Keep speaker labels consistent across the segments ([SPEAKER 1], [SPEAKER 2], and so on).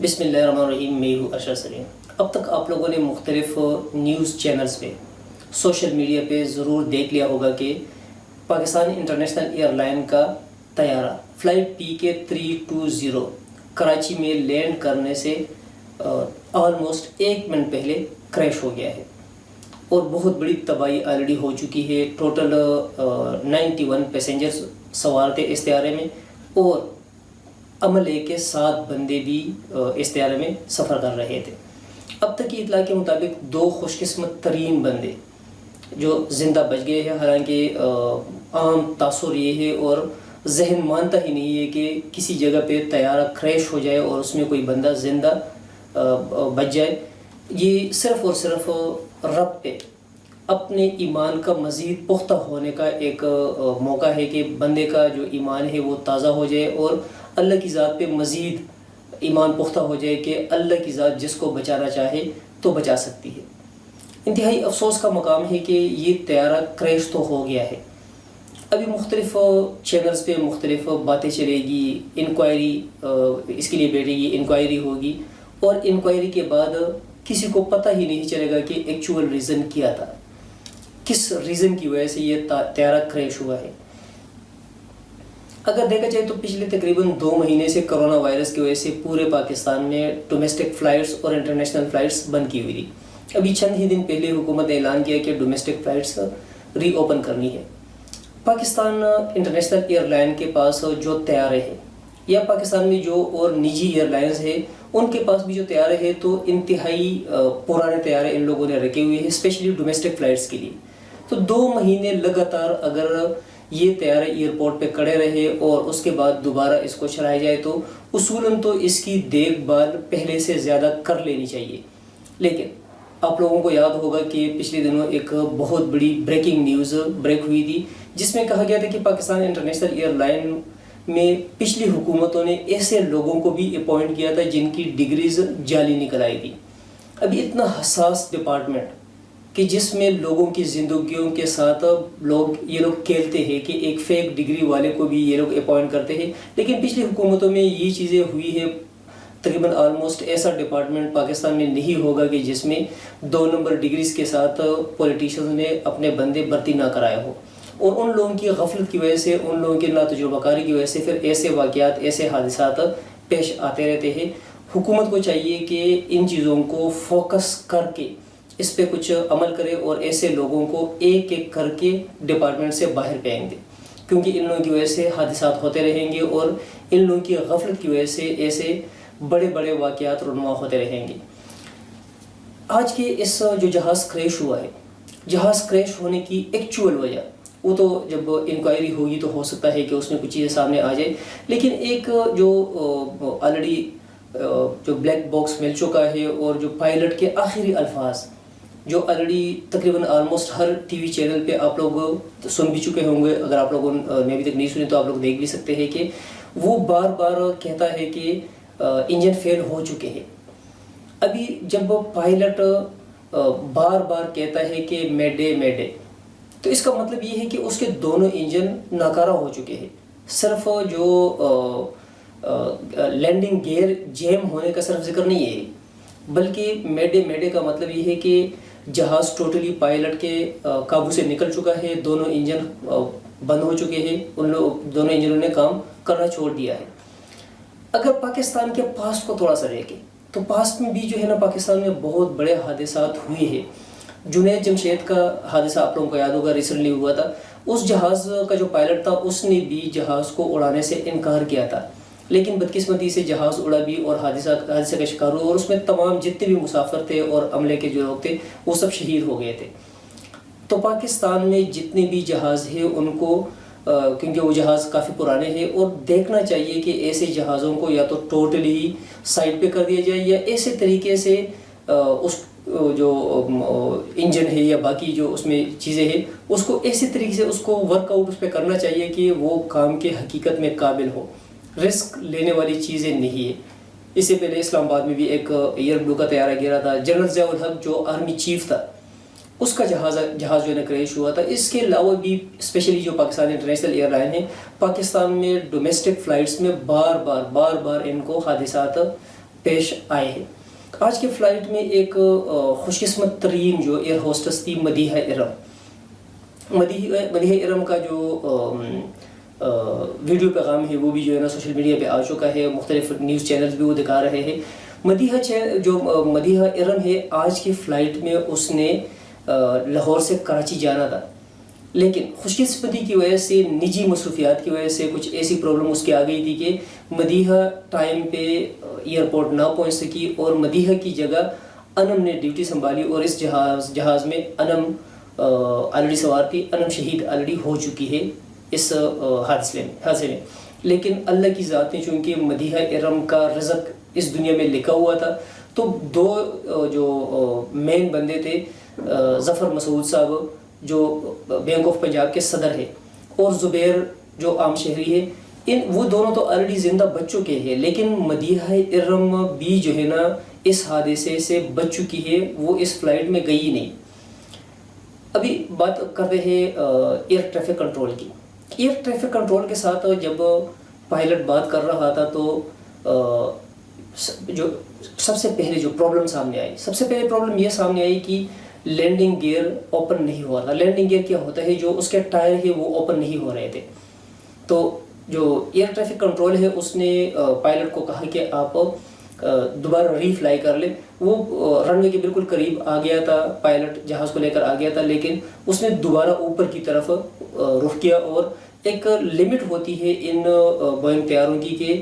[SPEAKER 1] بسم اللہ الرحمن الرحیم. میں ہوں ارشد سلیم. اب تک آپ لوگوں نے مختلف نیوز چینلز پہ سوشل میڈیا پہ ضرور دیکھ لیا ہوگا کہ پاکستان انٹرنیشنل ایئر لائن کا طیارہ فلائٹ PK320 کراچی میں لینڈ کرنے سے آلموسٹ 1 منٹ پہلے کریش ہو گیا ہے اور بہت بڑی تباہی آلریڈی ہو چکی ہے. ٹوٹل 91 پیسنجرز سوار تھے اس طیارے میں اور عملے کے 7 بندے بھی اس طیارے میں سفر کر رہے تھے. اب تک کی اطلاع کے مطابق 2 خوش قسمت ترین بندے جو زندہ بچ گئے ہیں. حالانکہ عام تاثر یہ ہے اور ذہن مانتا ہی نہیں ہے کہ کسی جگہ پہ طیارہ کریش ہو جائے اور اس میں کوئی بندہ زندہ بچ جائے. یہ صرف اور صرف رب پہ اپنے ایمان کا مزید پختہ ہونے کا ایک موقع ہے کہ بندے کا جو ایمان ہے وہ تازہ ہو جائے اور اللہ کی ذات پہ مزید ایمان پختہ ہو جائے کہ اللہ کی ذات جس کو بچانا چاہے تو بچا سکتی ہے. انتہائی افسوس کا مقام ہے کہ یہ طیارہ کریش تو ہو گیا ہے. ابھی مختلف چینلز پہ مختلف باتیں چلے گی, انکوائری اس کے لیے بیٹھے گی, انکوائری ہوگی اور انکوائری کے بعد کسی کو پتہ ہی نہیں چلے گا کہ ایکچول ریزن کیا تھا, کس ریزن کی وجہ سے یہ طیارہ کریش ہوا ہے. اگر دیکھا جائے تو پچھلے تقریباً 2 مہینے سے کرونا وائرس کی وجہ سے پورے پاکستان میں ڈومیسٹک فلائٹس اور انٹرنیشنل فلائٹس بند کی ہوئی تھی. ابھی چند ہی دن پہلے حکومت نے اعلان کیا کہ ڈومیسٹک فلائٹس ری اوپن کرنی ہے. پاکستان انٹرنیشنل ایئر لائن کے پاس جو طیارے ہیں یا پاکستان میں جو اور نجی ایئر لائنز ہیں ان کے پاس بھی جو طیارے ہیں تو انتہائی پرانے طیارے ان لوگوں نے رکھے ہوئے ہیں اسپیشلی ڈومیسٹک فلائٹس کے لیے. تو 2 مہینے لگاتار اگر یہ طیارے ایئرپورٹ پہ کھڑے رہے اور اس کے بعد دوبارہ اس کو چلایا جائے تو اصولاً تو اس کی دیکھ بھال پہلے سے زیادہ کر لینی چاہیے. لیکن آپ لوگوں کو یاد ہوگا کہ پچھلے دنوں ایک بہت بڑی بریکنگ نیوز بریک ہوئی تھی جس میں کہا گیا تھا کہ پاکستان انٹرنیشنل ایئر لائن میں پچھلی حکومتوں نے ایسے لوگوں کو بھی اپوائنٹ کیا تھا جن کی ڈگریز جعلی نکل آئی تھی. ابھی اتنا حساس ڈپارٹمنٹ کہ جس میں لوگوں کی زندگیوں کے ساتھ یہ لوگ کھیلتے ہیں کہ ایک فیک ڈگری والے کو بھی یہ لوگ اپوائنٹ کرتے ہیں. لیکن پچھلی حکومتوں میں یہ چیزیں ہوئی ہے. تقریباً آلموسٹ ایسا ڈپارٹمنٹ پاکستان میں نہیں ہوگا کہ جس میں 2 نمبر ڈگریز کے ساتھ پولیٹیشنز نے اپنے بندے بھرتی نہ کرائے ہو. اور ان لوگوں کی غفلت کی وجہ سے, ان لوگوں کی ناتجربہ کاری کی وجہ سے پھر ایسے واقعات, ایسے حادثات پیش آتے رہتے ہیں. حکومت کو چاہیے کہ ان چیزوں کو فوکس کر کے اس پہ کچھ عمل کرے اور ایسے لوگوں کو ایک ایک کر کے ڈپارٹمنٹ سے باہر پھینک دے, کیونکہ ان لوگوں کی وجہ سے حادثات ہوتے رہیں گے اور ان لوگوں کی غفلت کی وجہ سے ایسے بڑے بڑے واقعات رونما ہوتے رہیں گے. آج کے اس جو جہاز کریش ہوا ہے, جہاز کریش ہونے کی ایکچول وجہ وہ تو جب انکوائری ہوگی تو ہو سکتا ہے کہ اس میں کچھ چیزیں سامنے آ جائے. لیکن ایک جو آلریڈی جو بلیک باکس مل چکا ہے اور جو پائلٹ کے آخری الفاظ جو آلریڈی تقریباً آلموسٹ ہر ٹی وی چینل پہ آپ لوگ سن بھی چکے ہوں گے, اگر آپ لوگوں نے ابھی تک نہیں سنی تو آپ لوگ دیکھ بھی سکتے ہیں کہ وہ بار بار کہتا ہے کہ انجن فیل ہو چکے ہیں. ابھی جب پائلٹ بار بار کہتا ہے کہ میڈے میڈے تو اس کا مطلب یہ ہے کہ اس کے دونوں انجن ناکارہ ہو چکے ہیں. صرف جو لینڈنگ گیئر جیم ہونے کا صرف ذکر نہیں ہے, بلکہ میڈے میڈے کا مطلب یہ ہے کہ جہاز ٹوٹلی پائلٹ کے قابو سے نکل چکا ہے, دونوں انجن بند ہو چکے ہیں, ان دونوں انجنوں نے کام کرنا چھوڑ دیا ہے. اگر پاکستان کے پاسٹ کو تھوڑا سا دیکھیں تو پاسٹ میں بھی جو ہے نا پاکستان میں بہت بڑے حادثات ہوئے ہیں. جنید جمشید کا حادثہ آپ لوگوں کو یاد ہوگا, ریسنٹلی ہوا تھا. اس جہاز کا جو پائلٹ تھا اس نے بھی جہاز کو اڑانے سے انکار کیا تھا, لیکن بدقسمتی سے جہاز اڑا بھی اور حادثے کا شکار ہوا اور اس میں تمام جتنے بھی مسافر تھے اور عملے کے جو لوگ تھے وہ سب شہید ہو گئے تھے. تو پاکستان میں جتنے بھی جہاز ہیں ان کو کیونکہ وہ جہاز کافی پرانے ہیں اور دیکھنا چاہیے کہ ایسے جہازوں کو یا تو ٹوٹلی سائڈ پہ کر دیا جائے یا ایسے طریقے سے اس جو انجن ہے یا باقی جو اس میں چیزیں ہیں اس کو ایسے طریقے سے اس کو ورک آؤٹ اس پہ کرنا چاہیے کہ وہ کام کے حقیقت میں قابل ہو. رسک لینے والی چیزیں نہیں ہے. اس سے پہلے اسلام آباد میں بھی ایک ایئر بلو کا طیارہ گرا تھا. جنرل ضیاء الحق جو آرمی چیف تھا اس کا جہاز جو ہے کریش ہوا تھا. اس کے علاوہ بھی اسپیشلی جو پاکستان انٹرنیشنل ایئر لائن ہے پاکستان میں ڈومیسٹک فلائٹس میں بار بار ان کو حادثات پیش آئے ہیں۔ آج کے فلائٹ میں ایک خوش قسمت ترین جو ایئر ہوسٹس تھی مدیحہ ارم۔ مدیحہ ارم کا جو ویڈیو پیغام ہے وہ بھی جو ہے نا سوشل میڈیا پہ آ چکا ہے، مختلف نیوز چینلز بھی وہ دکھا رہے ہیں۔ مدیحہ ارم ہے، آج کی فلائٹ میں اس نے لاہور سے کراچی جانا تھا، لیکن خوش قسمتی کی وجہ سے، نجی مصروفیات کی وجہ سے کچھ ایسی پرابلم اس کی آ گئی تھی کہ مدیحہ ٹائم پہ ایئرپورٹ نہ پہنچ سکی، اور مدیحہ کی جگہ انم نے ڈیوٹی سنبھالی، اور اس جہاز میں انم آلریڈی سوار تھی۔ انم شہید آلریڈی ہو چکی ہے اس حادثے میں، لیکن اللہ کی ذات نے چونکہ مدیحہ ارم کا رزق اس دنیا میں لکھا ہوا تھا، تو دو جو مین بندے تھے، ظفر مسعود صاحب جو بینک آف پنجاب کے صدر ہے، اور زبیر جو عام شہری ہے، وہ دونوں تو آلریڈی زندہ بچ چکے ہیں، لیکن مدیحہ ارم بھی جو ہے نا اس حادثے سے بچ چکی ہے، وہ اس فلائٹ میں گئی نہیں۔ ابھی بات کرتے ہیں ایئر ٹریفک کنٹرول کی۔ ایئر ٹریفک کنٹرول کے ساتھ جب پائلٹ بات کر رہا تھا تو جو سب سے پہلے جو پرابلم سامنے آئی، سب سے پہلے پرابلم یہ سامنے آئی کہ لینڈنگ گیئر اوپن نہیں ہوا تھا۔ لینڈنگ گیئر کیا ہوتا ہے، جو اس کے ٹائر ہے وہ اوپن نہیں ہو رہے تھے، تو جو ایئر ٹریفک کنٹرول ہے اس نے پائلٹ کو کہا کہ آپ دوبارہ ری فلائی کر لیں۔ وہ رن وے کے بالکل قریب آ گیا تھا، پائلٹ جہاز کو لے کر آ گیا تھا، لیکن اس نے دوبارہ اوپر کی طرف رخ کیا، اور ایک لمٹ ہوتی ہے ان بوئنگ طیاروں کی کہ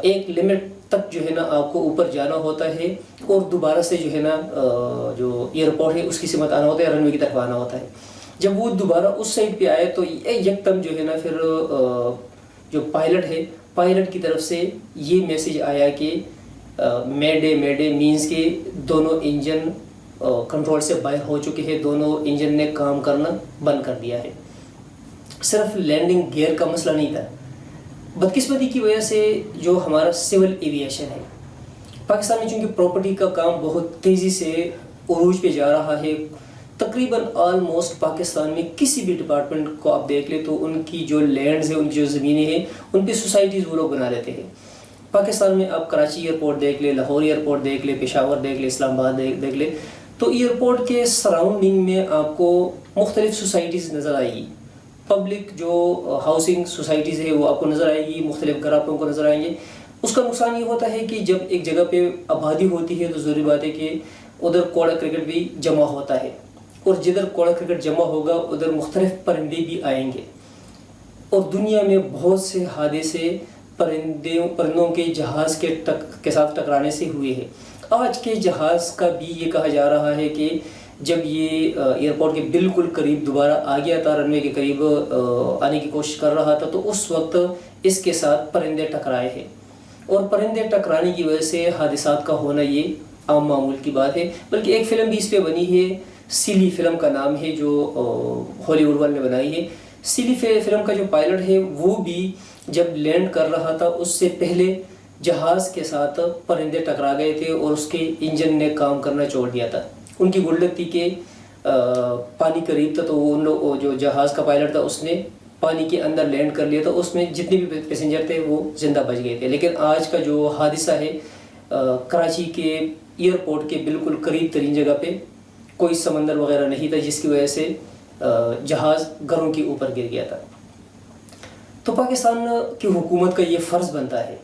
[SPEAKER 1] ایک لمٹ تک جو ہے نا آپ کو اوپر جانا ہوتا ہے، اور دوبارہ سے جو ہے نا جو ایئرپورٹ ہے اس کی سمت آنا ہوتا ہے، رن وے کی طرف آنا ہوتا ہے۔ جب وہ دوبارہ اس سائڈ پہ آئے تو یکدم جو ہے نا پھر جو پائلٹ ہے، پائلٹ کی طرف سے یہ میسیج آیا کہ میڈے مینز کہ دونوں انجن کنٹرول سے باہر ہو چکے ہیں، دونوں انجن نے کام کرنا بند کر دیا ہے۔ صرف لینڈنگ گیئر کا مسئلہ نہیں تھا، بدقسمتی کی وجہ سے جو ہمارا سول ایویشن ہے پاکستان میں، چونکہ پراپرٹی کا کام بہت تیزی سے عروج پہ جا رہا ہے، تقریباً آلموسٹ پاکستان میں کسی بھی ڈپارٹمنٹ کو آپ دیکھ لیں تو ان کی جو لینڈز ہیں، ان کی جو زمینیں ہیں، ان پہ سوسائٹیز وہ لوگ بنا لیتے ہیں۔ پاکستان میں آپ کراچی ایئرپورٹ دیکھ لیں، لاہور ایئرپورٹ دیکھ لیں، پشاور دیکھ لیں، اسلام آباد دیکھ لیں، تو ایئرپورٹ کے سراؤنڈنگ میں آپ کو مختلف سوسائٹیز نظر آئے گی۔ پبلک جو ہاؤسنگ سوسائٹیز ہے وہ آپ کو نظر آئے گی، مختلف گھر آپ کو نظر آئیں گے۔ اس کا نقصان یہ ہوتا ہے کہ جب ایک جگہ پہ آبادی ہوتی ہے تو ضروری بات ہے کہ ادھر کوڑا کرکٹ بھی جمع ہوتا ہے، اور جدھر کوڑا کرکٹ جمع ہوگا ادھر مختلف پرندے بھی آئیں گے، اور دنیا میں بہت سے حادثے پرندوں کے جہاز کے ساتھ ٹکرانے سے ہوئے ہیں۔ آج کے جہاز کا بھی یہ کہا جا رہا ہے کہ جب یہ ایئرپورٹ کے بالکل قریب دوبارہ آ گیا تھا، رن وے کے قریب آنے کی کوشش کر رہا تھا، تو اس وقت اس کے ساتھ پرندے ٹکرائے ہیں، اور پرندے ٹکرانے کی وجہ سے حادثات کا ہونا یہ عام معمول کی بات ہے۔ بلکہ ایک فلم بھی اس پہ بنی ہے، سیلی فلم کا نام ہے، جو ہالی ووڈ والے نے بنائی ہے۔ سیلی فلم کا جو پائلٹ ہے وہ بھی جب لینڈ کر رہا تھا اس سے پہلے جہاز کے ساتھ پرندے ٹکرا گئے تھے، اور اس کے انجن نے کام کرنا چھوڑ دیا تھا۔ ان کی گڈ لک تھی کہ پانی قریب تھا، تو ان لوگ جو جہاز کا پائلٹ تھا اس نے پانی کے اندر لینڈ کر لیا تھا، اس میں جتنے بھی پیسنجر تھے وہ زندہ بچ گئے تھے۔ لیکن آج کا جو حادثہ ہے کراچی کے ایئرپورٹ کے بالکل قریب ترین جگہ پہ کوئی سمندر وغیرہ نہیں تھا، جس کی وجہ سے جہاز گھروں کے اوپر گر گیا تھا۔ تو پاکستان کی حکومت کا یہ فرض بنتا ہے،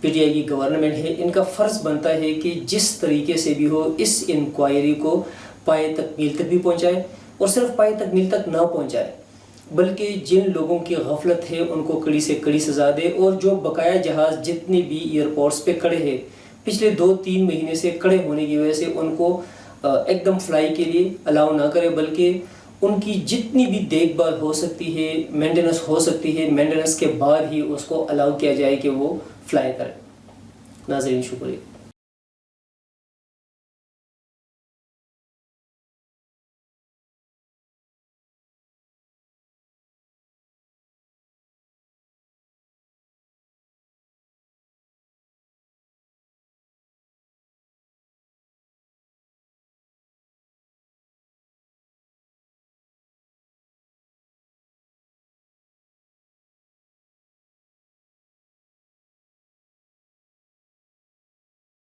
[SPEAKER 1] پی ٹی آئی کی گورنمنٹ ہے، ان کا فرض بنتا ہے کہ جس طریقے سے بھی ہو اس انکوائری کو پائے تکمیل تک بھی پہنچائے، اور صرف پائے تکمیل تک نہ پہنچائے بلکہ جن لوگوں کی غفلت ہے ان کو کڑی سے کڑی سزا دے، اور جو بقایا جہاز جتنے بھی ایئرپورٹس پہ کھڑے ہیں پچھلے 2-3 مہینے سے کھڑے ہونے کی وجہ سے ان کو ایک دم فلائی کے لیے الاؤ نہ کرے، بلکہ ان کی جتنی بھی دیکھ بھال ہو سکتی ہے، مینٹیننس ہو سکتی ہے، مینٹیننس کے بعد ہی اس کو الاؤ کیا جائے کہ وہ فلائی کرے۔ ناظرین شکریہ۔